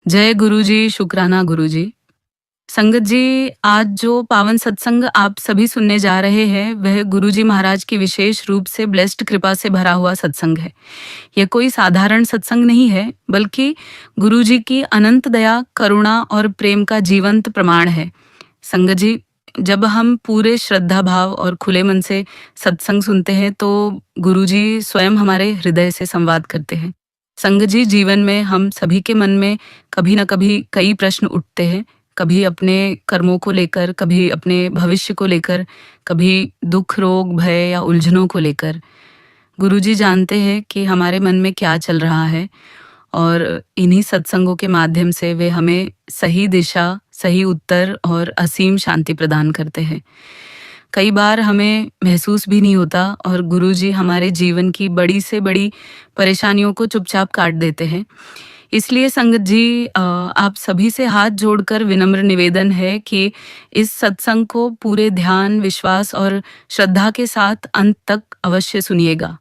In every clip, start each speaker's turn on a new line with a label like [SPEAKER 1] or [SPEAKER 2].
[SPEAKER 1] जय गुरु जी, शुक्राना गुरु जी। संगत जी, आज जो पावन सत्संग आप सभी सुनने जा रहे हैं, वह गुरु जी महाराज की विशेष रूप से ब्लेस्ड कृपा से भरा हुआ सत्संग है। यह कोई साधारण सत्संग नहीं है, बल्कि गुरु जी की अनंत दया, करुणा और प्रेम का जीवंत प्रमाण है। संगत जी, जब हम पूरे श्रद्धा भाव और खुले मन से सत्संग सुनते हैं, तो गुरु जी स्वयं हमारे हृदय से संवाद करते हैं। संगत जी, जीवन में हम सभी के मन में कभी न कभी कई प्रश्न उठते हैं। कभी अपने कर्मों को लेकर, कभी अपने भविष्य को लेकर, कभी दुख, रोग, भय या उलझनों को लेकर। गुरुजी जानते हैं कि हमारे मन में क्या चल रहा है और इन्हीं सत्संगों के माध्यम से वे हमें सही दिशा, सही उत्तर और असीम शांति प्रदान करते हैं। कई बार हमें महसूस भी नहीं होता और गुरुजी हमारे जीवन की बड़ी से बड़ी परेशानियों को चुपचाप काट देते हैं। इसलिए संगत जी, आप सभी से हाथ जोड़कर विनम्र निवेदन है कि इस सत्संग को पूरे ध्यान, विश्वास और श्रद्धा के साथ अंत तक अवश्य सुनिएगा।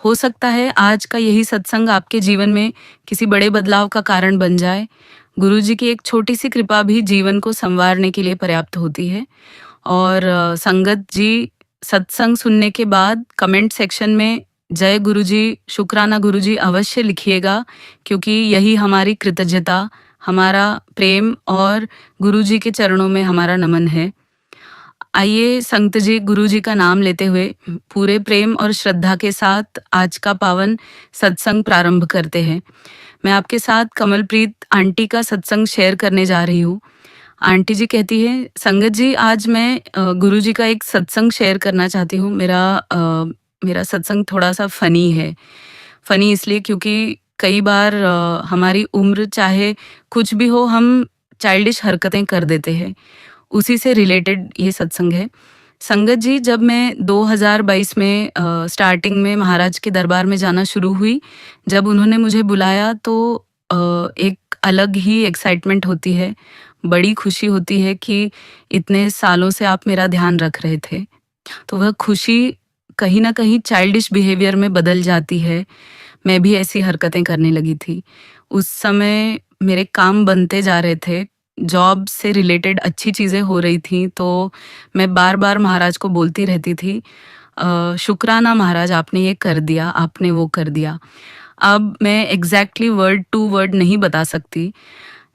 [SPEAKER 1] हो सकता है आज का यही सत्संग आपके जीवन में किसी बड़े बदलाव का कारण बन जाए। गुरुजी की एक छोटी सी कृपा भी जीवन को संवारने के लिए पर्याप्त होती है। और संगत जी, सत्संग सुनने के बाद कमेंट सेक्शन में जय गुरुजी, शुक्राना गुरुजी अवश्य लिखिएगा, क्योंकि यही हमारी कृतज्ञता, हमारा प्रेम और गुरुजी के चरणों में हमारा नमन है। आइए संत जी, गुरुजी का नाम लेते हुए पूरे प्रेम और श्रद्धा के साथ आज का पावन सत्संग प्रारंभ करते हैं। मैं आपके साथ कमलप्रीत आंटी का सत्संग शेयर करने जा रही हूँ। आंटी जी कहती है, संगत जी, आज मैं गुरुजी का एक सत्संग शेयर करना चाहती हूँ। मेरा सत्संग थोड़ा सा फनी है। फनी इसलिए क्योंकि कई बार हमारी उम्र चाहे कुछ भी हो, हम चाइल्डिश हरकतें कर देते हैं। उसी से रिलेटेड ये सत्संग है। संगत जी, जब मैं 2022 में स्टार्टिंग में महाराज के दरबार में जाना शुरू हुई, जब उन्होंने मुझे बुलाया तो एक अलग ही एक्साइटमेंट होती है, बड़ी खुशी होती है कि इतने सालों से आप मेरा ध्यान रख रहे थे। तो वह खुशी कहीं न कहीं चाइल्डिश बिहेवियर में बदल जाती है। मैं भी ऐसी हरकतें करने लगी थी। उस समय मेरे काम बनते जा रहे थे, जॉब से रिलेटेड अच्छी चीज़ें हो रही थी, तो मैं बार-बार महाराज को बोलती रहती थी, शुक्राना महाराज, आपने ये कर दिया, आपने वो कर दिया। अब मैं एग्ज़ैक्टली वर्ड टू वर्ड नहीं बता सकती,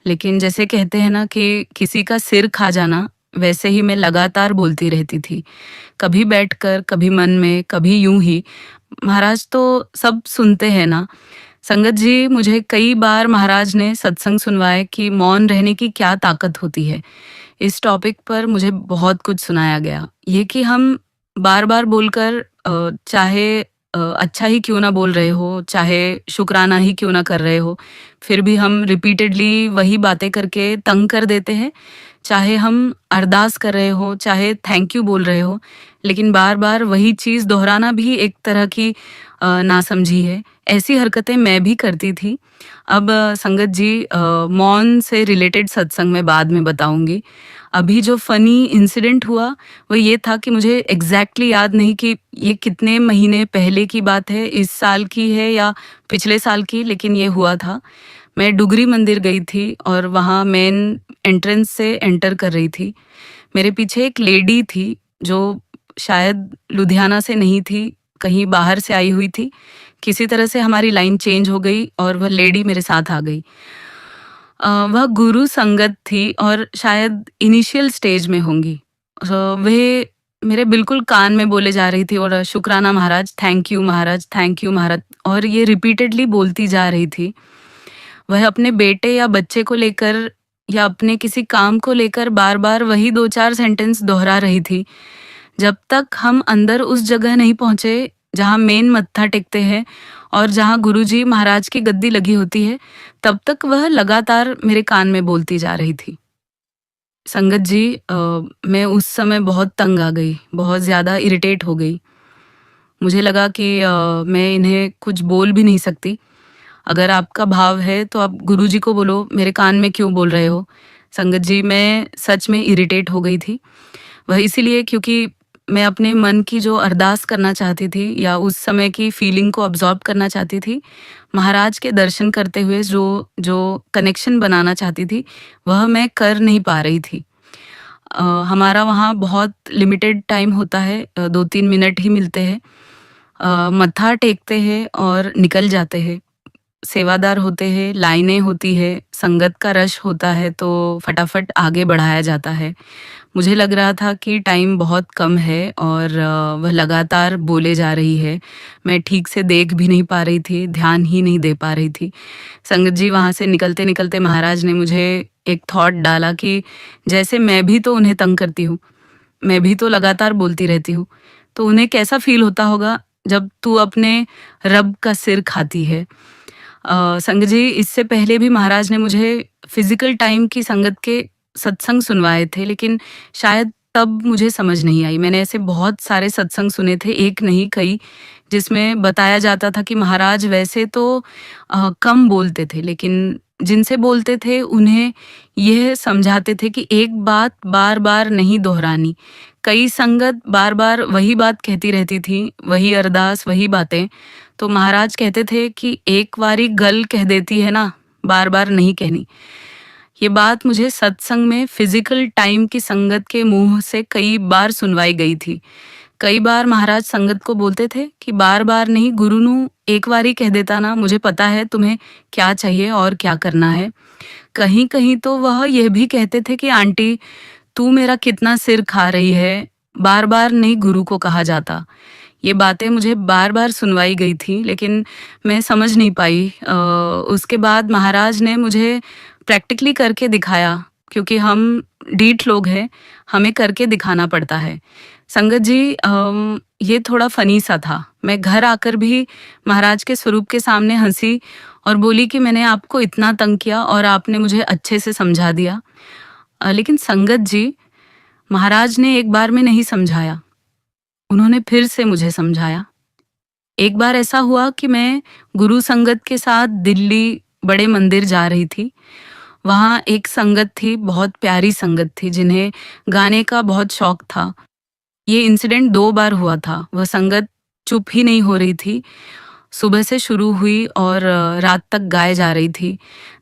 [SPEAKER 1] लेकिन जैसे कहते हैं ना कि किसी का सिर खा जाना, वैसे ही मैं लगातार बोलती रहती थी। कभी बैठकर, कभी मन में, कभी यूं ही। महाराज तो सब सुनते हैं ना। संगत जी, मुझे कई बार महाराज ने सत्संग सुनवाए कि मौन रहने की क्या ताकत होती है। इस टॉपिक पर मुझे बहुत कुछ सुनाया गया। ये कि हम बार बार बोलकर, चाहे अच्छा ही क्यों ना बोल रहे हो, चाहे शुक्राना ही क्यों ना कर रहे हो, फिर भी हम रिपीटेडली वही बातें करके तंग कर देते हैं। चाहे हम अरदास कर रहे हो, चाहे थैंक यू बोल रहे हो, लेकिन बार बार वही चीज़ दोहराना भी एक तरह की नासमझी है। ऐसी हरकतें मैं भी करती थी। अब संगत जी, मौन से रिलेटेड सत्संग मैं बाद में बताऊंगी। अभी जो फनी इंसिडेंट हुआ वो ये था कि मुझे एग्जैक्टली याद नहीं कि ये कितने महीने पहले की बात है, इस साल की है या पिछले साल की, लेकिन ये हुआ था। मैं डुगरी मंदिर गई थी और वहाँ मेन एंट्रेंस से एंटर कर रही थी। मेरे पीछे एक लेडी थी जो शायद लुधियाना से नहीं थी, कहीं बाहर से आई हुई थी। किसी तरह से हमारी लाइन चेंज हो गई और वह लेडी मेरे साथ आ गई। वह गुरु संगत थी और शायद इनिशियल स्टेज में होंगी। वह मेरे बिल्कुल कान में बोले जा रही थी और शुक्राना Maharaj, thank you Maharaj, thank you Maharaj, और ये रिपीटेडली बोलती जा रही थी। वह अपने बेटे या बच्चे को लेकर या अपने किसी काम को लेकर बार बार वही 2-4 सेंटेंस दोहरा रही थी। जब तक हम अंदर उस जगह नहीं पहुंचे जहाँ मेन मत्था टेकते हैं और जहाँ गुरुजी महाराज की गद्दी लगी होती है, तब तक वह लगातार मेरे कान में बोलती जा रही थी। संगत जी, मैं उस समय बहुत तंग आ गई, बहुत ज़्यादा इरिटेट हो गई। मुझे लगा कि मैं इन्हें कुछ बोल भी नहीं सकती। अगर आपका भाव है तो आप गुरुजी को बोलो, मेरे कान में क्यों बोल रहे हो। संगत जी, मैं सच में इरिटेट हो गई थी। वह इसीलिए क्योंकि मैं अपने मन की जो अरदास करना चाहती थी या उस समय की फीलिंग को अब्ज़ॉर्ब करना चाहती थी, महाराज के दर्शन करते हुए जो जो कनेक्शन बनाना चाहती थी, वह मैं कर नहीं पा रही थी। हमारा वहाँ बहुत लिमिटेड टाइम होता है, 2-3 मिनट ही मिलते हैं। मत्था टेकते हैं और निकल जाते हैं। सेवादार होते हैं, लाइनें होती है, संगत का रश होता है तो फटाफट आगे बढ़ाया जाता है। मुझे लग रहा था कि टाइम बहुत कम है और वह लगातार बोले जा रही है। मैं ठीक से देख भी नहीं पा रही थी, ध्यान ही नहीं दे पा रही थी। संगत जी वहाँ से निकलते-निकलते महाराज ने मुझे एक थॉट डाला कि जैसे मैं भी तो उन्हें तंग करती हूँ, मैं भी तो लगातार बोलती रहती हूँ, तो उन्हें कैसा फ़ील होता होगा जब तू अपने रब का सिर खाती है। संगत जी इससे पहले भी महाराज ने मुझे फिज़िकल टाइम की संगत के सत्संग सुनवाए थे, लेकिन शायद तब मुझे समझ नहीं आई। मैंने ऐसे बहुत सारे सत्संग सुने थे, एक नहीं कई, जिसमें बताया जाता था कि महाराज वैसे तो कम बोलते थे, लेकिन जिनसे बोलते थे उन्हें यह समझाते थे कि एक बात बार-बार नहीं दोहरानी। कई संगत बार-बार वही बात कहती रहती थी, वही अरदास, वही बातें। तो महाराज कहते थे कि एक बारी गल कह देती है ना, बार-बार नहीं कहनी। ये बात मुझे सत्संग में फिजिकल टाइम की संगत के मुंह से कई बार सुनवाई गई थी। कई बार महाराज संगत को बोलते थे कि बार-बार नहीं, गुरु नू एक बारी कह देता ना, मुझे पता है तुम्हें क्या चाहिए और क्या करना है। कहीं-कहीं तो वह यह भी कहते थे कि आंटी तू मेरा कितना सिर खा रही है, बार-बार नहीं गुरु को कहा जाता। ये बातें मुझे बार-बार सुनवाई गई थी, लेकिन मैं समझ नहीं पाई। उसके बाद महाराज ने मुझे प्रैक्टिकली करके दिखाया, क्योंकि हम ढीठ लोग हैं, हमें करके दिखाना पड़ता है। संगत जी ये थोड़ा फ़नी सा था। मैं घर आकर भी महाराज के स्वरूप के सामने हँसी और बोली कि मैंने आपको इतना तंग किया और आपने मुझे अच्छे से समझा दिया। लेकिन संगत जी, महाराज ने एक बार में नहीं समझाया, उन्होंने फिर से मुझे समझाया। एक बार ऐसा हुआ कि मैं गुरु संगत के साथ दिल्ली बड़े मंदिर जा रही थी। वहाँ एक संगत थी, बहुत प्यारी संगत थी, जिन्हें गाने का बहुत शौक था। ये इंसिडेंट 2 बार हुआ था। वह संगत चुप ही नहीं हो रही थी। सुबह से शुरू हुई और रात तक गाए जा रही थी।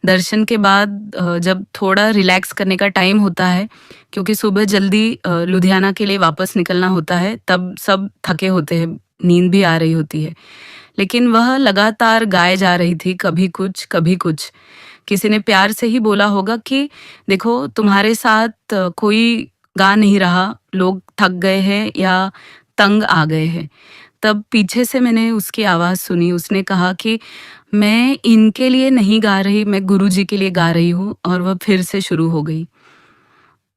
[SPEAKER 1] दर्शन के बाद जब थोड़ा रिलैक्स करने का टाइम होता है, क्योंकि सुबह जल्दी लुधियाना के लिए वापस निकलना होता है, तब सब थके होते हैं, नींद भी आ रही होती है। लेकिन वह लगातार गाए जा रही थी, कभी कुछ, कभी कुछ। किसी ने प्यार से ही बोला होगा कि देखो तुम्हारे साथ कोई गा नहीं रहा, लोग थक गए हैं या तंग आ गए हैं। तब पीछे से मैंने उसकी आवाज़ सुनी, उसने कहा कि मैं इनके लिए नहीं गा रही, मैं गुरुजी के लिए गा रही हूँ, और वह फिर से शुरू हो गई।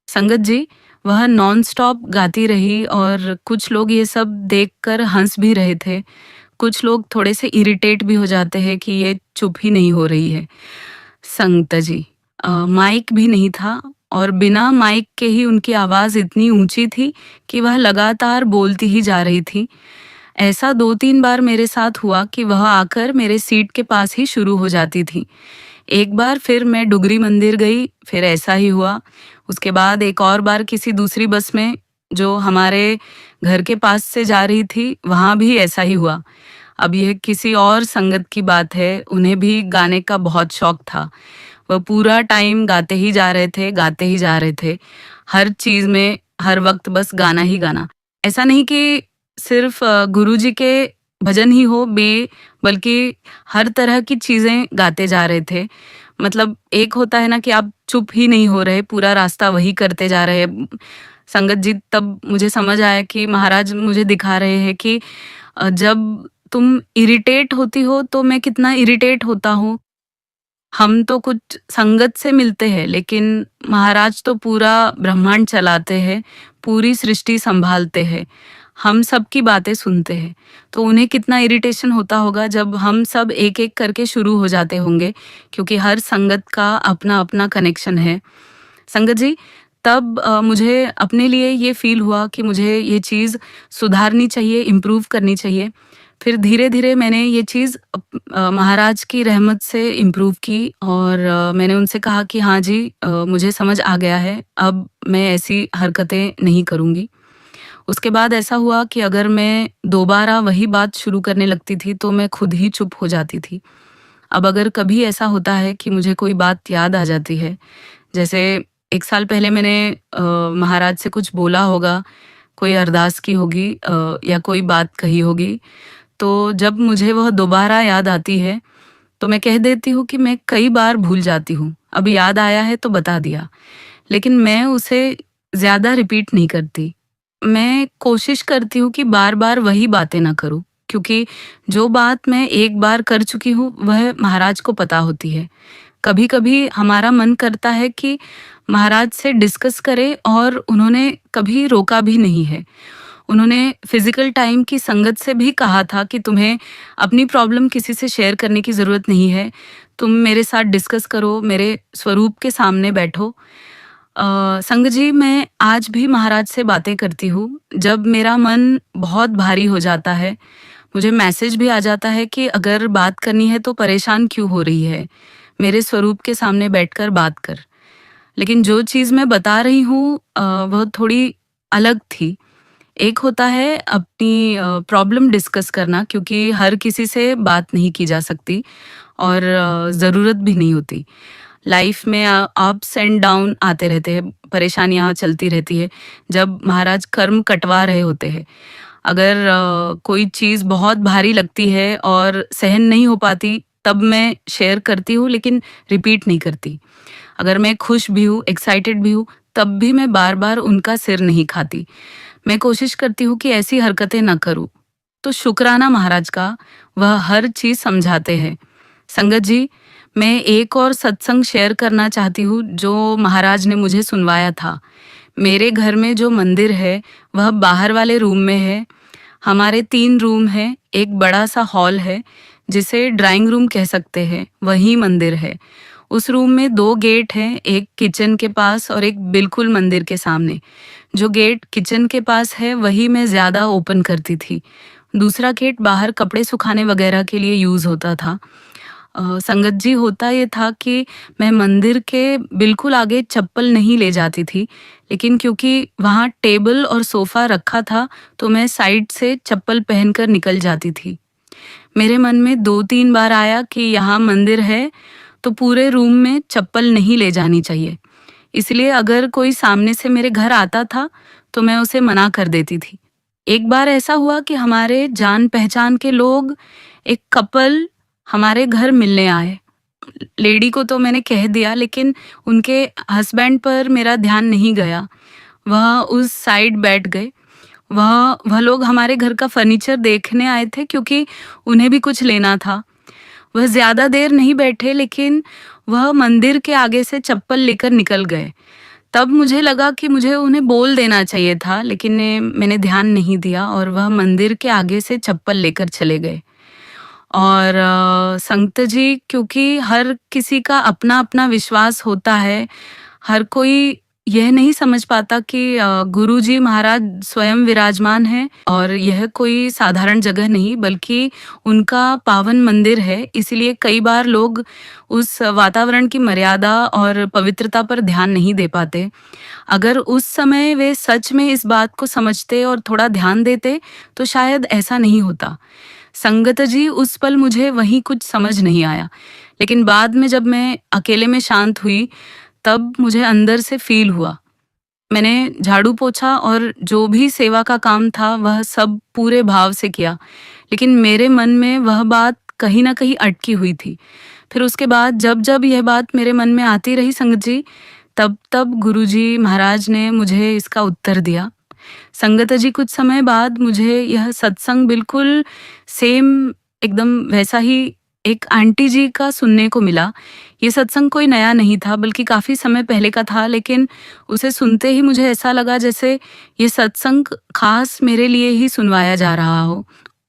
[SPEAKER 1] संगत जी, वह नॉन स्टॉप गाती रही और कुछ लोग ये सब देखकर हँस भी रहे थे। कुछ लोग थोड़े से इरिटेट भी हो जाते हैं कि ये चुप ही नहीं हो रही है। संगत जी, माइक भी नहीं था और बिना माइक के ही उनकी आवाज़ इतनी ऊँची थी कि वह लगातार बोलती ही जा रही थी। ऐसा 2-3 बार मेरे साथ हुआ कि वह आकर मेरे सीट के पास ही शुरू हो जाती थी। एक बार फिर मैं डुगरी मंदिर गई, फिर ऐसा ही हुआ। उसके बाद एक और बार किसी दूसरी बस में, जो हमारे घर के पास से जा रही थी, वहाँ भी ऐसा ही हुआ। अब यह किसी और संगत की बात है, उन्हें भी गाने का बहुत शौक था। वह पूरा टाइम गाते ही जा रहे थे, गाते ही जा रहे थे। हर चीज़ में, हर वक़्त बस गाना ही गाना। ऐसा नहीं कि सिर्फ़ गुरुजी के भजन ही हो, बल्कि हर तरह की चीज़ें गाते जा रहे थे। मतलब एक होता है ना कि आप चुप ही नहीं हो रहे, पूरा रास्ता वही करते जा रहे हैं। संगत जी, तब मुझे समझ आया कि महाराज मुझे दिखा रहे हैं कि जब तुम इरिटेट होती हो तो मैं कितना इरिटेट होता हूँ। हम तो कुछ संगत से मिलते हैं, लेकिन महाराज तो पूरा ब्रह्मांड चलाते हैं, पूरी सृष्टि सँभालते हैं। हम सबकी बातें सुनते हैं, तो उन्हें कितना इरिटेशन होता होगा जब हम सब एक-एक करके शुरू हो जाते होंगे, क्योंकि हर संगत का अपना-अपना कनेक्शन है। संगत जी, तब मुझे अपने लिए ये फ़ील हुआ कि मुझे ये चीज़ सुधारनी चाहिए, इम्प्रूव करनी चाहिए। फिर धीरे-धीरे मैंने ये चीज़ महाराज की रहमत से इम्प्रूव की और मैंने उनसे कहा कि हाँ जी, मुझे समझ आ गया है, अब मैं ऐसी हरकतें नहीं करूँगी। उसके बाद ऐसा हुआ कि अगर मैं दोबारा वही बात शुरू करने लगती थी तो मैं खुद ही चुप हो जाती थी। अब अगर कभी ऐसा होता है कि मुझे कोई बात याद आ जाती है, जैसे 1 साल पहले मैंने महाराज से कुछ बोला होगा, कोई अरदास की होगी या कोई बात कही होगी, तो जब मुझे वह दोबारा याद आती है, तो मैं कह देती हूँ कि मैं कई बार भूल जाती हूँ। अब याद आया है तो बता दिया, लेकिन मैं उसे ज़्यादा रिपीट नहीं करती। मैं कोशिश करती हूँ कि बार-बार वही बातें ना करूँ, क्योंकि जो बात मैं एक बार कर चुकी हूँ, वह महाराज को पता होती है। कभी-कभी हमारा मन करता है कि महाराज से डिस्कस करें और उन्होंने कभी रोका भी नहीं है। उन्होंने फिज़िकल टाइम की संगत से भी कहा था कि तुम्हें अपनी प्रॉब्लम किसी से शेयर करने की ज़रूरत नहीं है। तुम मेरे साथ डिस्कस करो, मेरे स्वरूप के सामने बैठो। संगत जी, मैं आज भी महाराज से बातें करती हूँ। जब मेरा मन बहुत भारी हो जाता है, मुझे मैसेज भी आ जाता है कि अगर बात करनी है तो परेशान क्यों हो रही है? मेरे स्वरूप के सामने बैठकर बात कर। लेकिन जो चीज़ मैं बता रही हूँ वह थोड़ी अलग थी। एक होता है अपनी प्रॉब्लम डिस्कस करना, क्योंकि हर किसी से बात नहीं की जा सकती और ज़रूरत भी नहीं होती। लाइफ में अप्स एंड डाउन आते रहते हैं, परेशानियाँ चलती रहती है, जब महाराज कर्म कटवा रहे होते हैं। अगर कोई चीज़ बहुत भारी लगती है और सहन नहीं हो पाती, तब मैं शेयर करती हूँ, लेकिन रिपीट नहीं करती। अगर मैं खुश भी हूँ, एक्साइटेड भी हूँ, तब भी मैं बार-बार उनका सिर नहीं खाती। मैं कोशिश करती हूँ कि ऐसी हरकतें ना करूँ। तो शुक्राना महाराज का, वह हर चीज़ समझाते हैं। संगत जी, मैं एक और सत्संग शेयर करना चाहती हूँ जो महाराज ने मुझे सुनवाया था। मेरे घर में जो मंदिर है, वह बाहर वाले रूम में है। हमारे 3 रूम हैं, एक बड़ा-सा हॉल है, जिसे ड्राइंग रूम कह सकते हैं, वही मंदिर है। उस रूम में 2 गेट हैं, एक किचन के पास और एक बिल्कुल मंदिर के सामने। जो गेट किचन के पास है, वही मैं ज़्यादा ओपन करती थी। दूसरा गेट बाहर कपड़े सुखाने वगैरह के लिए यूज़ होता था। संगत जी, होता ये था कि मैं मंदिर के बिल्कुल आगे चप्पल नहीं ले जाती थी, लेकिन क्योंकि वहाँ टेबल और सोफ़ा रखा था, तो मैं साइड से चप्पल पहनकर निकल जाती थी। मेरे मन में 2-3 बार आया कि यहाँ मंदिर है, तो पूरे रूम में चप्पल नहीं ले जानी चाहिए। इसलिए अगर कोई सामने से मेरे घर आता था, तो मैं उसे मना कर देती थी। एक बार ऐसा हुआ कि हमारे जान-पहचान के लोग, एक कपल हमारे घर मिलने आए। लेडी को तो मैंने कह दिया, लेकिन उनके हस्बैंड पर मेरा ध्यान नहीं गया। वह उस साइड बैठ गए। वह लोग हमारे घर का फर्नीचर देखने आए थे, क्योंकि उन्हें भी कुछ लेना था। वह ज़्यादा देर नहीं बैठे, लेकिन वह मंदिर के आगे से चप्पल लेकर निकल गए। तब मुझे लगा कि मुझे उन्हें बोल देना चाहिए था, लेकिन मैंने ध्यान नहीं दिया और वह मंदिर के आगे से चप्पल लेकर चले गए। और संत जी, क्योंकि हर किसी का अपना-अपना विश्वास होता है, हर कोई यह नहीं समझ पाता कि गुरुजी महाराज स्वयं विराजमान हैं और यह कोई साधारण जगह नहीं, बल्कि उनका पावन मंदिर है। इसीलिए कई बार लोग उस वातावरण की मर्यादा और पवित्रता पर ध्यान नहीं दे पाते। अगर उस समय वे सच में इस बात को समझते और थोड़ा ध्यान देते, तो शायद ऐसा नहीं होता। संगत जी, उस पल मुझे वहीं कुछ समझ नहीं आया, लेकिन बाद में जब मैं अकेले में शांत हुई, तब मुझे अंदर से फ़ील हुआ। मैंने झाड़ू पोछा और जो भी सेवा का काम था, वह सब पूरे भाव से किया, लेकिन मेरे मन में वह बात कहीं न कहीं अटकी हुई थी। फिर उसके बाद जब-जब यह बात मेरे मन में आती रही संगत जी, तब-तब गुरुजी महाराज ने मुझे इसका उत्तर दिया। संगत जी, कुछ समय बाद मुझे यह सत्संग बिल्कुल सेम, एकदम वैसा ही एक आंटी जी का सुनने को मिला। ये सत्संग कोई नया नहीं था, बल्कि काफ़ी समय पहले का था, लेकिन उसे सुनते ही मुझे ऐसा लगा जैसे ये सत्संग खास मेरे लिए ही सुनवाया जा रहा हो।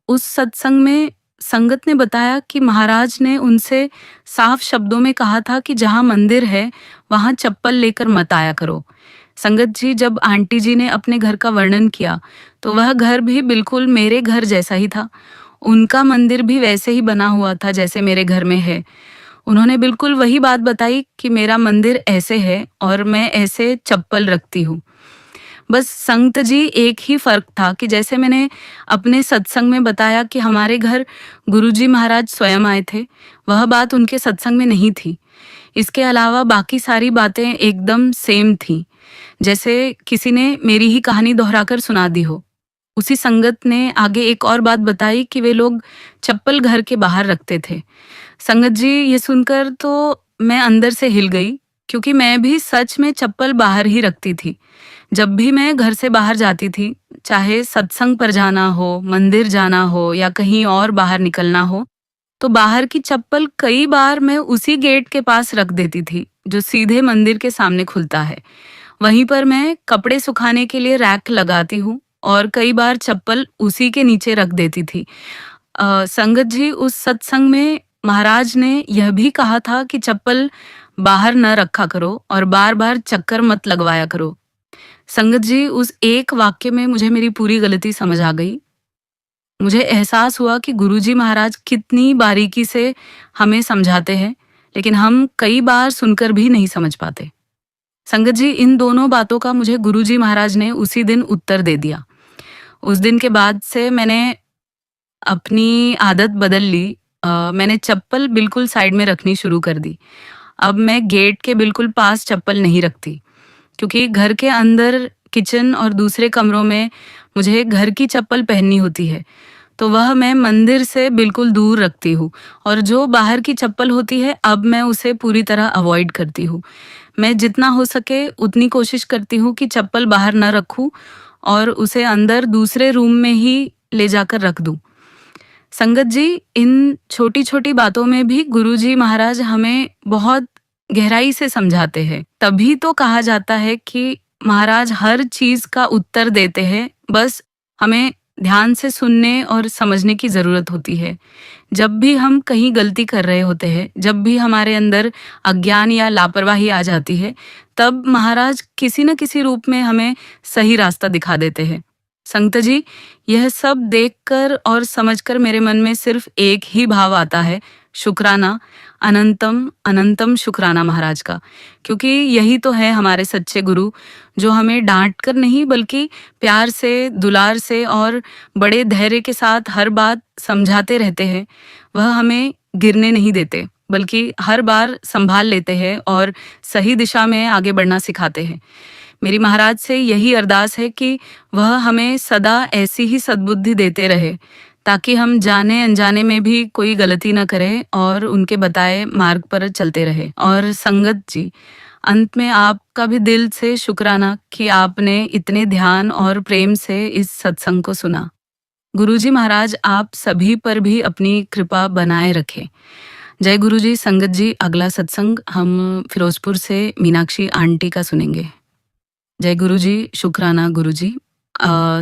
[SPEAKER 1] उस सत्संग में संगत ने बताया कि महाराज ने उनसे साफ शब्दों में कहा था कि जहाँ मंदिर है, वहाँ चप्पल लेकर मत आया करो। संगत जी, जब आंटी जी ने अपने घर का वर्णन किया, तो वह घर भी बिल्कुल मेरे घर जैसा ही था। उनका मंदिर भी वैसे ही बना हुआ था जैसे मेरे घर में है। उन्होंने बिल्कुल वही बात बताई कि मेरा मंदिर ऐसे है और मैं ऐसे चप्पल रखती हूँ। बस संगत जी एक ही फ़र्क था कि जैसे मैंने अपने सत्संग में बताया कि हमारे घर गुरुजी महाराज स्वयं आए थे, वह बात उनके सत्संग में नहीं थी। इसके अलावा बाकी सारी बातें एकदम सेम थीं, जैसे किसी ने मेरी ही कहानी दोहराकर सुना दी हो। उसी संगत ने आगे एक और बात बताई कि वे लोग चप्पल घर के बाहर रखते थे। संगत जी, ये सुनकर तो मैं अंदर से हिल गई, क्योंकि मैं भी सच में चप्पल बाहर ही रखती थी। जब भी मैं घर से बाहर जाती थी, चाहे सत्संग पर जाना हो, मंदिर जाना हो या कहीं और बाहर निकलना हो, तो बाहर की चप्पल कई बार मैं उसी गेट के पास रख देती थी, जो सीधे मंदिर के सामने खुलता है। वहीं पर मैं कपड़े सुखाने के लिए रैक लगाती हूँ और कई बार चप्पल उसी के नीचे रख देती थी। संगत जी, उस सत्संग में महाराज ने यह भी कहा था कि चप्पल बाहर न रखा करो और बार-बार चक्कर मत लगवाया करो। संगत जी, उस एक वाक्य में मुझे मेरी पूरी गलती समझ आ गई। मुझे एहसास हुआ कि गुरुजी महाराज कितनी बारीकी से हमें समझाते हैं, लेकिन हम कई बार सुनकर भी नहीं समझ पाते। संगत जी, इन दोनों बातों का मुझे गुरुजी महाराज ने उसी दिन उत्तर दे दिया। उस दिन के बाद से मैंने अपनी आदत बदल ली। मैंने चप्पल बिल्कुल साइड में रखनी शुरू कर दी। अब मैं गेट के बिल्कुल पास चप्पल नहीं रखती, क्योंकि घर के अंदर किचन और दूसरे कमरों में मुझे घर की चप्पल पहननी होती है, तो वह मैं मंदिर से बिल्कुल दूर रखती हूँ। और जो बाहर की चप्पल होती है, अब मैं उसे पूरी तरह अवॉइड करती हूँ। मैं जितना हो सके उतनी कोशिश करती हूँ कि चप्पल बाहर न रखूँ और उसे अंदर दूसरे रूम में ही ले जाकर रख दूँ। संगत जी, इन छोटी-छोटी बातों में भी गुरुजी महाराज हमें बहुत गहराई से समझाते हैं। तभी तो कहा जाता है कि महाराज हर चीज़ का उत्तर देते हैं, बस हमें ध्यान से सुनने और समझने की ज़रूरत होती है। जब भी हम कहीं गलती कर रहे होते हैं, जब भी हमारे अंदर अज्ञान या लापरवाही आ जाती है, तब महाराज किसी न किसी रूप में हमें सही रास्ता दिखा देते हैं। संत जी, यह सब देखकर और समझकर मेरे मन में सिर्फ एक ही भाव आता है, शुक्राना, अनंतम अनंतम शुक्राना महाराज का। क्योंकि यही तो है हमारे सच्चे गुरु, जो हमें डांट कर नहीं बल्कि प्यार से, दुलार से और बड़े धैर्य के साथ हर बात समझाते रहते हैं। वह हमें गिरने नहीं देते, बल्कि हर बार संभाल लेते हैं और सही दिशा में आगे बढ़ना सिखाते हैं। मेरी महाराज से यही अरदास है कि वह हमें सदा ऐसी ही सद्बुद्धि देते रहे, ताकि हम जाने अनजाने में भी कोई गलती न करें और उनके बताए मार्ग पर चलते रहे। और संगत जी, अंत में आपका भी दिल से शुक्राना कि आपने इतने ध्यान और प्रेम से इस सत्संग को सुना। गुरुजी महाराज आप सभी पर भी अपनी कृपा बनाए रखें। जय गुरुजी। संगत जी, अगला सत्संग हम फिरोजपुर से मीनाक्षी आंटी का सुनेंगे। जय गुरुजी, शुक्राना गुरुजी।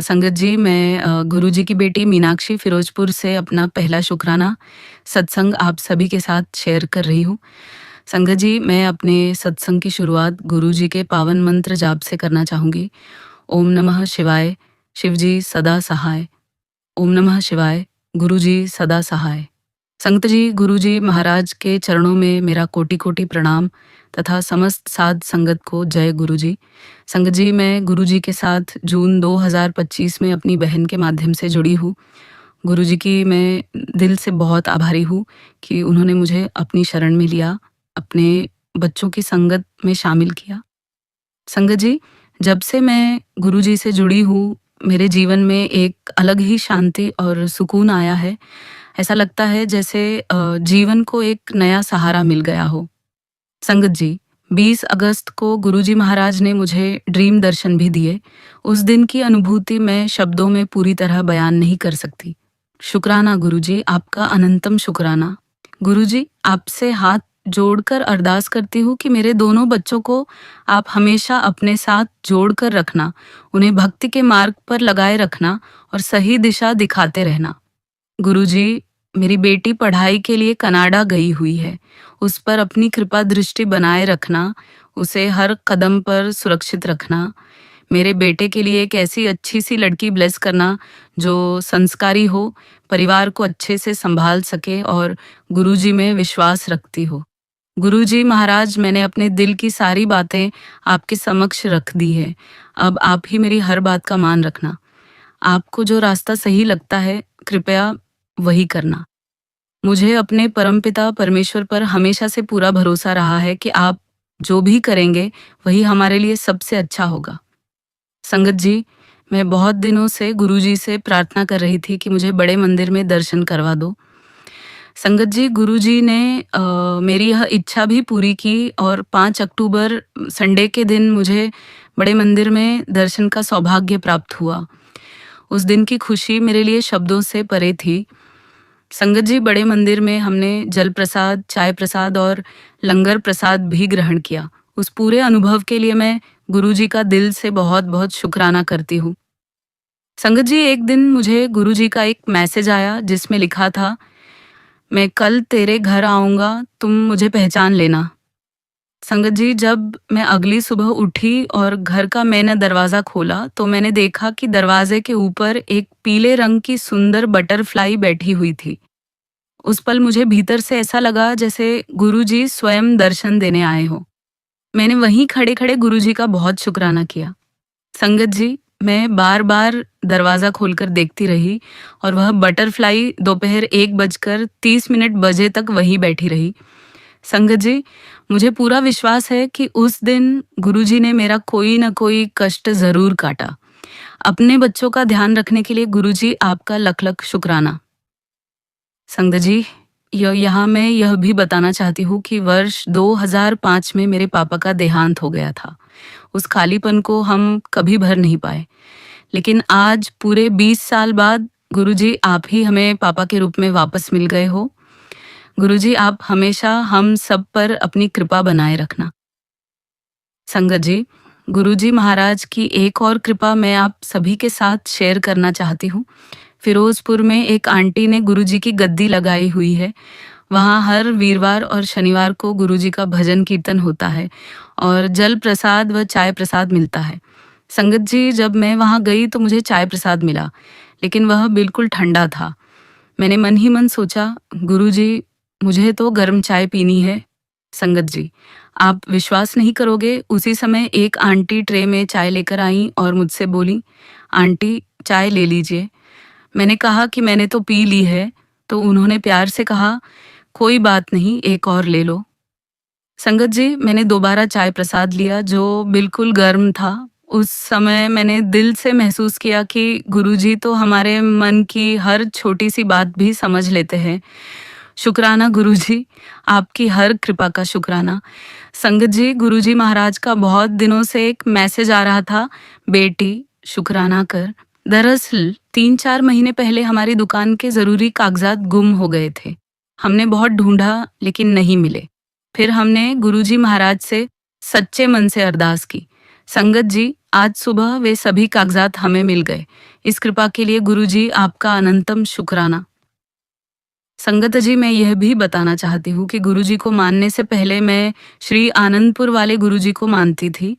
[SPEAKER 1] संगत जी, मैं गुरुजी की बेटी मीनाक्षी फिरोजपुर से अपना पहला शुक्राना सत्संग आप सभी के साथ शेयर कर रही हूँ। संगत जी, मैं अपने सत्संग की शुरुआत गुरुजी के पावन मंत्र जाप से करना चाहूँगी। ओम नमः शिवाय, शिवजी सदा सहाय। ओम नमः शिवाय, गुरुजी सदा सहाय। संगत जी, गुरुजी महाराज के चरणों में मेरा कोटि-कोटि प्रणाम तथा समस्त साध संगत को जय गुरुजी। संगत जी, मैं गुरुजी के साथ जून 2025 में अपनी बहन के माध्यम से जुड़ी हूँ। गुरुजी की मैं दिल से बहुत आभारी हूँ कि उन्होंने मुझे अपनी शरण में लिया, अपने बच्चों की संगत में शामिल किया। संगत जी, जब से मैं गुरुजी से जुड़ी हूँ, मेरे जीवन में एक अलग ही शांति और सुकून आया है। ऐसा लगता है जैसे जीवन को एक नया सहारा मिल गया हो। संगत जी, 20 अगस्त को गुरुजी महाराज ने मुझे ड्रीम दर्शन भी दिए। उस दिन की अनुभूति मैं शब्दों में पूरी तरह बयान नहीं कर सकती। शुक्राना गुरुजी, आपका अनंतम शुक्राना। गुरुजी, आपसे हाथ जोड़कर अरदास करती हूँ कि मेरे दोनों बच्चों को आप हमेशा अपने साथ जोड़कर रखना, उन्हें भक्ति के मार्ग पर लगाए रखना और सही दिशा दिखाते रहना। गुरुजी, मेरी बेटी पढ़ाई के लिए कनाडा गई हुई है। उस पर अपनी कृपा दृष्टि बनाए रखना, उसे हर कदम पर सुरक्षित रखना। मेरे बेटे के लिए एक ऐसी अच्छी सी लड़की ब्लेस करना जो संस्कारी हो, परिवार को अच्छे से संभाल सके और गुरुजी में विश्वास रखती हो। गुरुजी महाराज, मैंने अपने दिल की सारी बातें आपके समक्ष रख दी है। अब आप ही मेरी हर बात का मान रखना। आपको जो रास्ता सही लगता है, कृपया वही करना। मुझे अपने परमपिता परमेश्वर पर हमेशा से पूरा भरोसा रहा है कि आप जो भी करेंगे, वही हमारे लिए सबसे अच्छा होगा। संगत जी, मैं बहुत दिनों से गुरुजी से प्रार्थना कर रही थी कि मुझे बड़े मंदिर में दर्शन करवा दो। संगत जी, गुरुजी ने मेरी यह इच्छा भी पूरी की और 5 अक्टूबर संडे के दिन मुझे बड़े मंदिर में दर्शन का सौभाग्य प्राप्त हुआ। उस दिन की खुशी मेरे लिए शब्दों से परे थी। संगत जी, बड़े मंदिर में हमने जल प्रसाद, चाय प्रसाद और लंगर प्रसाद भी ग्रहण किया। उस पूरे अनुभव के लिए मैं गुरुजी का दिल से बहुत-बहुत शुक्राना करती हूँ। संगत जी, एक दिन मुझे गुरुजी का एक मैसेज आया जिसमें लिखा था, मैं कल तेरे घर आऊँगा, तुम मुझे पहचान लेना। संगत जी, जब मैं अगली सुबह उठी और घर का मैंने दरवाज़ा खोला, तो मैंने देखा कि दरवाजे के ऊपर एक पीले रंग की सुंदर बटरफ्लाई बैठी हुई थी। उस पल मुझे भीतर से ऐसा लगा जैसे गुरुजी स्वयं दर्शन देने आए हों। मैंने वहीं खड़े-खड़े गुरुजी का बहुत शुक्राना किया। संगत जी, मैं बार-बार दरवाज़ा खोलकर देखती रही और वह बटरफ्लाई दोपहर 1:30 बजे तक वहीं बैठी रही। संगत जी, मुझे पूरा विश्वास है कि उस दिन गुरुजी ने मेरा कोई न कोई कष्ट ज़रूर काटा। अपने बच्चों का ध्यान रखने के लिए गुरुजी आपका लख-लख शुक्राना। संगत जी, यहाँ मैं यह भी बताना चाहती हूँ कि वर्ष 2005 में मेरे पापा का देहांत हो गया था। उस खालीपन को हम कभी भर नहीं पाए। लेकिन आज पूरे 20 साल बाद गुरुजी आप ही हमें पापा के रूप में वापस मिल गए हो। गुरुजी, आप हमेशा हम सब पर अपनी कृपा बनाए रखना। संगत जी, गुरुजी महाराज की एक और कृपा मैं आप सभी के साथ शेयर करना चाहती हूँ। फिरोजपुर में एक आंटी ने गुरुजी की गद्दी लगाई हुई है। वहाँ हर वीरवार और शनिवार को गुरुजी का भजन कीर्तन होता है और जल प्रसाद व चाय प्रसाद मिलता है। संगत जी, जब मैं वहाँ गई तो मुझे चाय प्रसाद मिला, लेकिन वह बिल्कुल ठंडा था। मैंने मन ही मन सोचा, गुरुजी, मुझे तो गर्म चाय पीनी है। संगत जी, आप विश्वास नहीं करोगे, उसी समय एक आंटी ट्रे में चाय लेकर आई और मुझसे बोली, आंटी चाय ले लीजिए। मैंने कहा कि मैंने तो पी ली है, तो उन्होंने प्यार से कहा, कोई बात नहीं, एक और ले लो। संगत जी, मैंने दोबारा चाय प्रसाद लिया जो बिल्कुल गर्म था। उस समय मैंने दिल से महसूस किया कि गुरुजी तो हमारे मन की हर छोटी सी बात भी समझ लेते हैं। शुक्राना गुरुजी, आपकी हर कृपा का शुक्राना। संगत जी, गुरुजी महाराज का बहुत दिनों से एक मैसेज आ रहा था, बेटी शुक्राना कर। दरअसल 3-4 महीने पहले हमारी दुकान के जरूरी कागजात गुम हो गए थे। हमने बहुत ढूंढा लेकिन नहीं मिले। फिर हमने गुरुजी महाराज से सच्चे मन से अरदास की। संगत जी, आज सुबह वे सभी कागजात हमें मिल गए। इस कृपा के लिए गुरुजी आपका अनंतम शुक्राना। संगत जी, मैं यह भी बताना चाहती हूँ कि गुरुजी को मानने से पहले मैं श्री आनंदपुर वाले गुरुजी को मानती थी।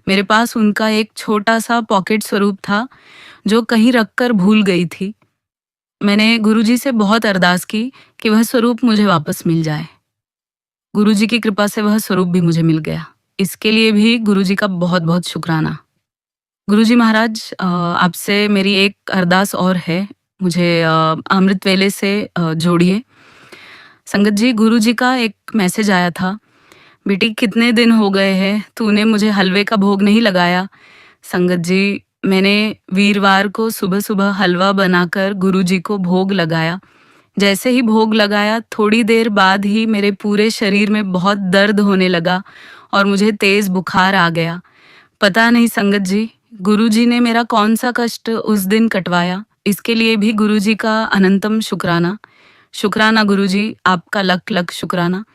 [SPEAKER 1] मेरे पास उनका एक छोटा सा पॉकेट स्वरूप था जो कहीं रखकर भूल गई थी। मैंने गुरुजी से बहुत अरदास की कि वह स्वरूप मुझे वापस मिल जाए। गुरुजी की कृपा से वह स्वरूप भी मुझे मिल गया। इसके लिए भी गुरुजी का बहुत-बहुत शुक्राना। गुरुजी महाराज, आपसे मेरी एक अरदास और है। मुझे अमृत वेले से जोड़िए। संगत जी, गुरुजी का एक मैसेज आया था, बेटी कितने दिन हो गए हैं, तूने मुझे हलवे का भोग नहीं लगाया। संगत जी, मैंने वीरवार को सुबह-सुबह हलवा बनाकर गुरुजी को भोग लगाया। जैसे ही भोग लगाया, थोड़ी देर बाद ही मेरे पूरे शरीर में बहुत दर्द होने लगा और मुझे तेज बुखार आ गया। पता नहीं संगत जी, गुरुजी ने मेरा कौन सा कष्ट उस दिन कटवाया। इसके लिए भी गुरुजी का अनंतम शुक्राना। शुक्राना गुरुजी, आपका लख-लख शुक्राना।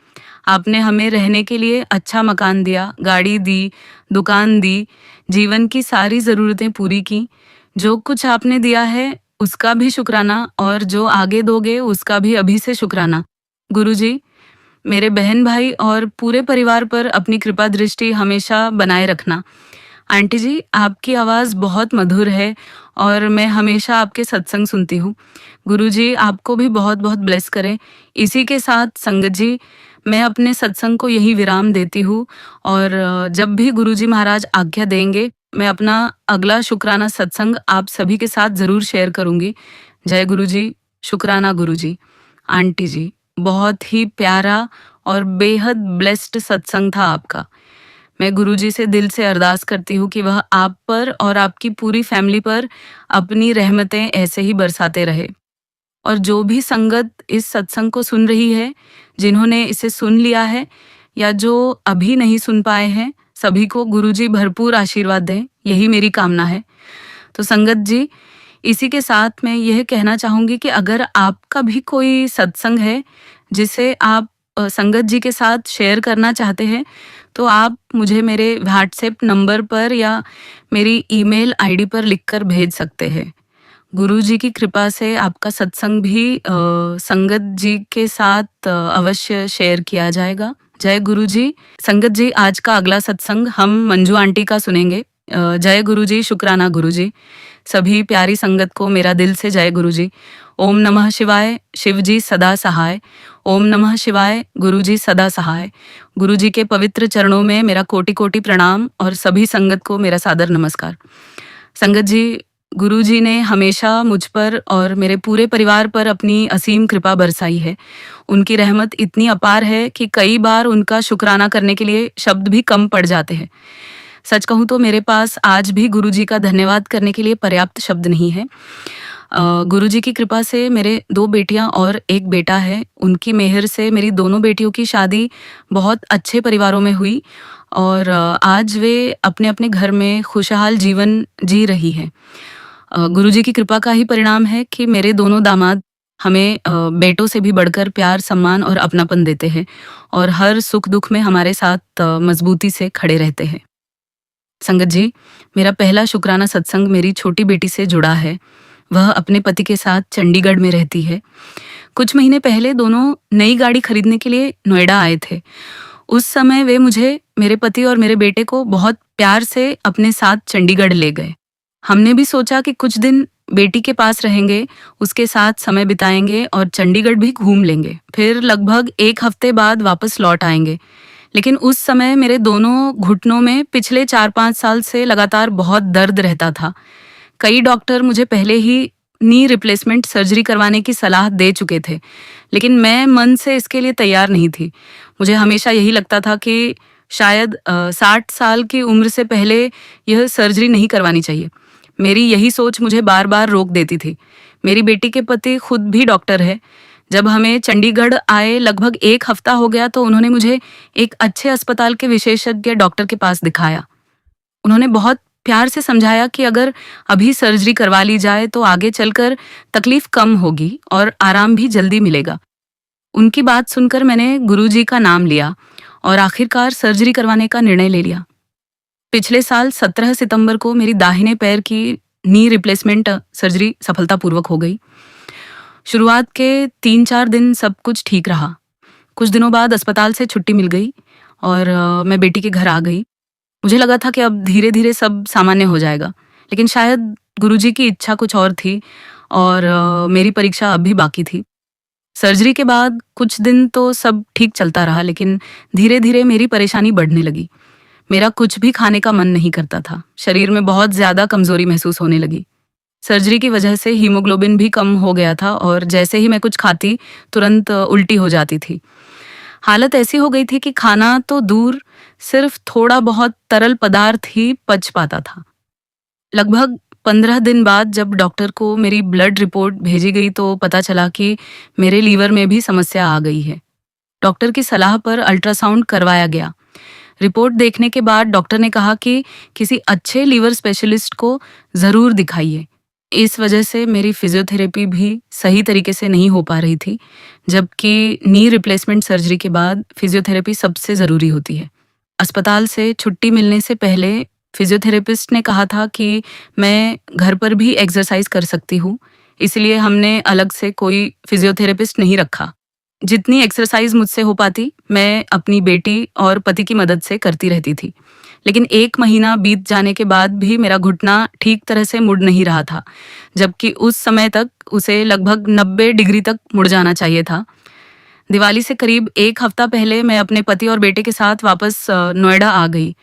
[SPEAKER 1] आपने हमें रहने के लिए अच्छा मकान दिया, गाड़ी दी, दुकान दी, जीवन की सारी ज़रूरतें पूरी की। जो कुछ आपने दिया है उसका भी शुक्राना और जो आगे दोगे उसका भी अभी से शुक्राना। गुरुजी, मेरे बहन भाई और पूरे परिवार पर अपनी कृपा दृष्टि हमेशा बनाए रखना। आंटी जी, आपकी आवाज़ बहुत मधुर है और मैं हमेशा आपके सत्संग सुनती हूँ। गुरुजी आपको भी बहुत-बहुत ब्लेस करें। इसी के साथ संगत जी, मैं अपने सत्संग को यही विराम देती हूँ और जब भी गुरुजी महाराज आज्ञा देंगे, मैं अपना अगला शुक्राना सत्संग आप सभी के साथ ज़रूर शेयर करूँगी। जय गुरुजी, शुक्राना गुरुजी। आंटी जी, बहुत ही प्यारा और बेहद ब्लेस्ड सत्संग था आपका। मैं गुरुजी से दिल से अरदास करती हूँ कि वह आप पर और आपकी पूरी फैमिली पर अपनी रहमतें ऐसे ही बरसाते रहे। और जो भी संगत इस सत्संग को सुन रही है, जिन्होंने इसे सुन लिया है या जो अभी नहीं सुन पाए हैं, सभी को गुरुजी भरपूर आशीर्वाद दें, यही मेरी कामना है। तो संगत जी, इसी के साथ मैं यह कहना चाहूँगी कि अगर आपका भी कोई सत्संग है जिसे आप संगत जी के साथ शेयर करना चाहते हैं, तो आप मुझे मेरे व्हाट्सएप नंबर पर या मेरी ईमेल आईडी पर लिखकर भेज सकते हैं। गुरुजी की कृपा से आपका सत्संग भी संगत जी के साथ अवश्य शेयर किया जाएगा। जय गुरुजी। संगत जी, आज का अगला सत्संग हम मंजू आंटी का सुनेंगे। जय गुरुजी, शुक्राना गुरुजी। सभी प्यारी संगत को मेरा दिल से जय गुरुजी। ओम नमः शिवाय, शिवजी सदा सहाय। ओम नमः शिवाय, गुरुजी सदा सहाय। गुरुजी के पवित्र चरणों में मेरा कोटि कोटि प्रणाम और सभी संगत को मेरा सादर नमस्कार। संगत जी, गुरुजी ने हमेशा मुझ पर और मेरे पूरे परिवार पर अपनी असीम कृपा बरसाई है। उनकी रहमत इतनी अपार है कि कई बार उनका शुक्राना करने के लिए शब्द भी कम पड़ जाते हैं। सच कहूँ तो मेरे पास आज भी गुरुजी का धन्यवाद करने के लिए पर्याप्त शब्द नहीं है। गुरुजी की कृपा से मेरे 2 बेटियां और 1 बेटा है। उनकी मेहर से मेरी दोनों बेटियों की शादी बहुत अच्छे परिवारों में हुई और आज वे अपने अपने घर में खुशहाल जीवन जी रही है। गुरुजी की कृपा का ही परिणाम है कि मेरे दोनों दामाद हमें बेटों से भी बढ़कर प्यार, सम्मान और अपनापन देते हैं और हर सुख दुख में हमारे साथ मजबूती से खड़े रहते हैं। संगत जी, मेरा पहला शुक्राना सत्संग मेरी छोटी बेटी से जुड़ा है। वह अपने पति के साथ चंडीगढ़ में रहती है। कुछ महीने पहले दोनों नई गाड़ी खरीदने के लिए नोएडा आए थे। उस समय वे मुझे, मेरे पति और मेरे बेटे को बहुत प्यार से अपने साथ चंडीगढ़ ले गए। हमने भी सोचा कि कुछ दिन बेटी के पास रहेंगे, उसके साथ समय बिताएंगे और चंडीगढ़ भी घूम लेंगे। फिर लगभग 1 हफ्ते बाद वापस लौट आएंगे। लेकिन उस समय मेरे दोनों घुटनों में पिछले 4-5 साल से लगातार बहुत दर्द रहता था। कई डॉक्टर मुझे पहले ही नी रिप्लेसमेंट सर्जरी करवाने की सलाह दे चुके थे, लेकिन मैं मन से इसके लिए तैयार नहीं थी। मुझे हमेशा यही लगता था कि शायद 60 साल की उम्र से पहले यह सर्जरी नहीं करवानी चाहिए। मेरी यही सोच मुझे बार बार रोक देती थी। मेरी बेटी के पति खुद भी डॉक्टर है। जब हमें चंडीगढ़ आए लगभग 1 हफ्ता हो गया तो उन्होंने मुझे एक अच्छे अस्पताल के विशेषज्ञ डॉक्टर के पास दिखाया। उन्होंने बहुत प्यार से समझाया कि अगर अभी सर्जरी करवा ली जाए तो आगे चलकर तकलीफ कम होगी और आराम भी जल्दी मिलेगा। उनकी बात सुनकर मैंने गुरुजी का नाम लिया और आखिरकार सर्जरी करवाने का निर्णय ले लिया। पिछले साल 17 सितंबर को मेरी दाहिने पैर की नी रिप्लेसमेंट सर्जरी सफलतापूर्वक हो गई। शुरुआत के 3-4 दिन सब कुछ ठीक रहा। कुछ दिनों बाद अस्पताल से छुट्टी मिल गई और मैं बेटी के घर आ गई। मुझे लगा था कि अब धीरे धीरे सब सामान्य हो जाएगा, लेकिन शायद गुरुजी की इच्छा कुछ और थी और मेरी परीक्षा अब भी बाकी थी। सर्जरी के बाद कुछ दिन तो सब ठीक चलता रहा, लेकिन धीरे धीरे मेरी परेशानी बढ़ने लगी। मेरा कुछ भी खाने का मन नहीं करता था। शरीर में बहुत ज्यादा कमजोरी महसूस होने लगी। सर्जरी की वजह से हीमोग्लोबिन भी कम हो गया था और जैसे ही मैं कुछ खाती तुरंत उल्टी हो जाती थी। हालत ऐसी हो गई थी कि खाना तो दूर, सिर्फ थोड़ा बहुत तरल पदार्थ ही पच पाता था। लगभग 15 दिन बाद जब डॉक्टर को मेरी ब्लड रिपोर्ट भेजी गई तो पता चला कि मेरे लीवर में भी समस्या आ गई है। डॉक्टर की सलाह पर अल्ट्रासाउंड करवाया गया। रिपोर्ट देखने के बाद डॉक्टर ने कहा कि किसी अच्छे लीवर स्पेशलिस्ट को जरूर दिखाइए। इस वजह से मेरी फिजियोथेरेपी भी सही तरीके से नहीं हो पा रही थी, जबकि नी रिप्लेसमेंट सर्जरी के बाद फिजियोथेरेपी सबसे ज़रूरी होती है। अस्पताल से छुट्टी मिलने से पहले फिजियोथेरेपिस्ट ने कहा था कि मैं घर पर भी एक्सरसाइज कर सकती हूँ, इसलिए हमने अलग से कोई फिजियोथेरेपिस्ट नहीं रखा। जितनी एक्सरसाइज मुझसे हो पाती मैं अपनी बेटी और पति की मदद से करती रहती थी। लेकिन 1 महीना बीत जाने के बाद भी मेरा घुटना ठीक तरह से मुड़ नहीं रहा था, जबकि उस समय तक उसे लगभग 90 डिग्री तक मुड़ जाना चाहिए था। दिवाली से करीब 1 हफ्ता पहले मैं अपने पति और बेटे के साथ वापस नोएडा आ गई।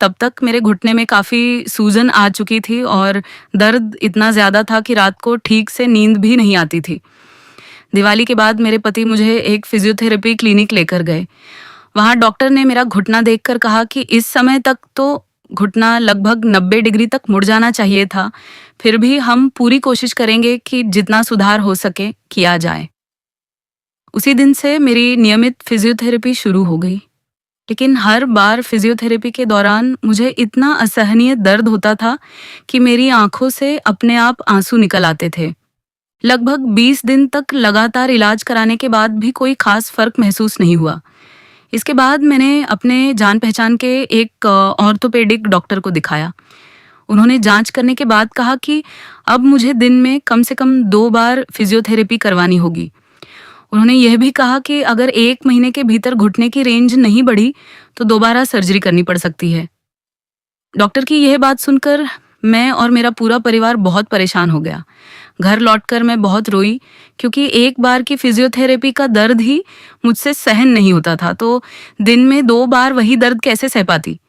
[SPEAKER 1] तब तक मेरे घुटने में काफ़ी सूजन आ चुकी थी और दर्द इतना ज़्यादा था कि रात को ठीक से नींद भी नहीं आती थी। दिवाली के बाद मेरे पति मुझे एक फिजियोथेरेपी क्लिनिक लेकर गए। वहाँ डॉक्टर ने मेरा घुटना देखकर कहा कि इस समय तक तो घुटना लगभग 90 डिग्री तक मुड़ जाना चाहिए था, फिर भी हम पूरी कोशिश करेंगे कि जितना सुधार हो सके किया जाए। उसी दिन से मेरी नियमित फिजियोथेरेपी शुरू हो गई। लेकिन हर बार फिजियोथेरेपी के दौरान मुझे इतना असहनीय दर्द होता था कि मेरी आंखों से अपने आप आंसू निकल आते थे। लगभग 20 दिन तक लगातार इलाज कराने के बाद भी कोई खास फर्क महसूस नहीं हुआ। इसके बाद मैंने अपने जान पहचान के एक ऑर्थोपेडिक डॉक्टर को दिखाया। उन्होंने जांच करने के बाद कहा कि अब मुझे दिन में कम से कम 2 बार फिजियोथेरेपी करवानी होगी। उन्होंने यह भी कहा कि अगर 1 महीने के भीतर घुटने की रेंज नहीं बढ़ी तो दोबारा सर्जरी करनी पड़ सकती है। डॉक्टर की यह बात सुनकर मैं और मेरा पूरा परिवार बहुत परेशान हो गया। घर लौटकर मैं बहुत रोई क्योंकि एक बार की फिजियोथेरेपी का दर्द ही मुझसे सहन नहीं होता था, तो दिन में 2 बार वही दर्द कैसे सह पाती।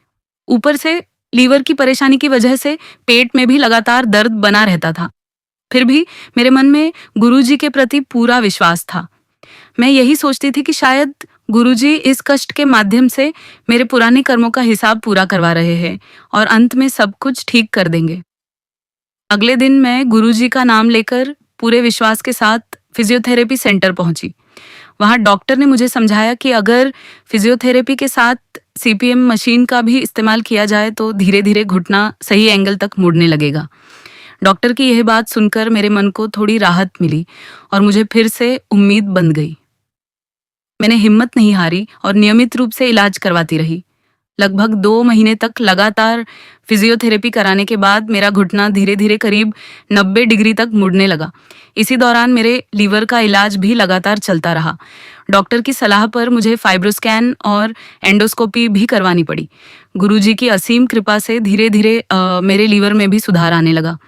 [SPEAKER 1] ऊपर से लीवर की परेशानी की वजह से पेट में भी लगातार दर्द बना रहता था। फिर भी मेरे मन में गुरुजी के प्रति पूरा विश्वास था। मैं यही सोचती थी कि शायद गुरुजी इस कष्ट के माध्यम से मेरे पुराने कर्मों का हिसाब पूरा करवा रहे हैं और अंत में सब कुछ ठीक कर देंगे। अगले दिन मैं गुरुजी का नाम लेकर पूरे विश्वास के साथ फिजियोथेरेपी सेंटर पहुंची। वहां डॉक्टर ने मुझे समझाया कि अगर फिजियोथेरेपी के साथ सीपीएम मशीन का भी इस्तेमाल किया जाए तो धीरे धीरे घुटना सही एंगल तक मुड़ने लगेगा। डॉक्टर की यह बात सुनकर मेरे मन को थोड़ी राहत मिली और मुझे फिर से उम्मीद बंध गई। मैंने हिम्मत नहीं हारी और नियमित रूप से इलाज करवाती रही। लगभग 2 महीने तक लगातार फिजियोथेरेपी कराने के बाद मेरा घुटना धीरे धीरे करीब 90 डिग्री तक मुड़ने लगा। इसी दौरान मेरे लीवर का इलाज भी लगातार चलता रहा। डॉक्टर की सलाह पर मुझे फाइब्रोस्कैन और एंडोस्कोपी भी करवानी पड़ी। गुरुजी की असीम कृपा से धीरे धीरे मेरे लीवर में भी सुधार आने लगा।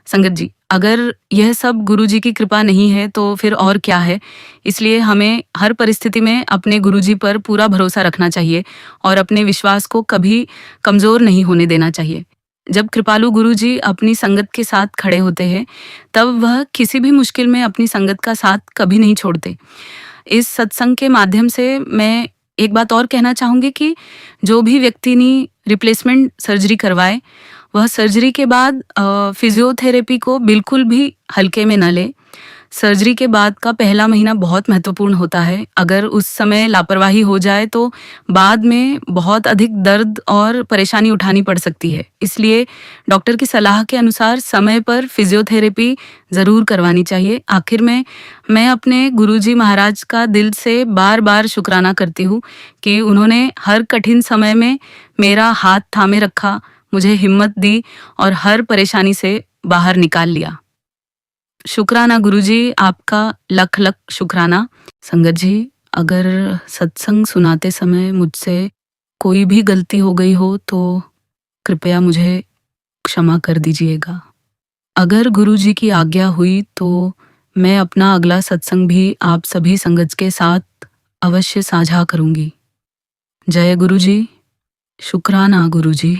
[SPEAKER 1] संगत जी, अगर यह सब गुरुजी की कृपा नहीं है तो फिर और क्या है। इसलिए हमें हर परिस्थिति में अपने गुरुजी पर पूरा भरोसा रखना चाहिए और अपने विश्वास को कभी कमजोर नहीं होने देना चाहिए। जब कृपालु गुरुजी अपनी संगत के साथ खड़े होते हैं तब वह किसी भी मुश्किल में अपनी संगत का साथ कभी नहीं छोड़ते। इस सत्संग के माध्यम से मैं एक बात और कहना चाहूँगी कि जो भी व्यक्ति ने रिप्लेसमेंट सर्जरी करवाए वह सर्जरी के बाद फिजियोथेरेपी को बिल्कुल भी हल्के में न ले। सर्जरी के बाद का पहला महीना बहुत महत्वपूर्ण होता है। अगर उस समय लापरवाही हो जाए तो बाद में बहुत अधिक दर्द और परेशानी उठानी पड़ सकती है। इसलिए डॉक्टर की सलाह के अनुसार समय पर फिजियोथेरेपी ज़रूर करवानी चाहिए। आखिर में मैं अपने गुरुजी महाराज का दिल से बार बार शुक्राना करती हूँ कि उन्होंने हर कठिन समय में मेरा हाथ थामे रखा, मुझे हिम्मत दी और हर परेशानी से बाहर निकाल लिया। शुक्राना गुरुजी, आपका लख लख शुक्राना। संगत जी, अगर सत्संग सुनाते समय मुझसे कोई भी गलती हो गई हो तो कृपया मुझे क्षमा कर दीजिएगा। अगर गुरुजी की आज्ञा हुई तो मैं अपना अगला सत्संग भी आप सभी संगत के साथ अवश्य साझा करूंगी। जय गुरुजी। शुक्राना गुरुजी।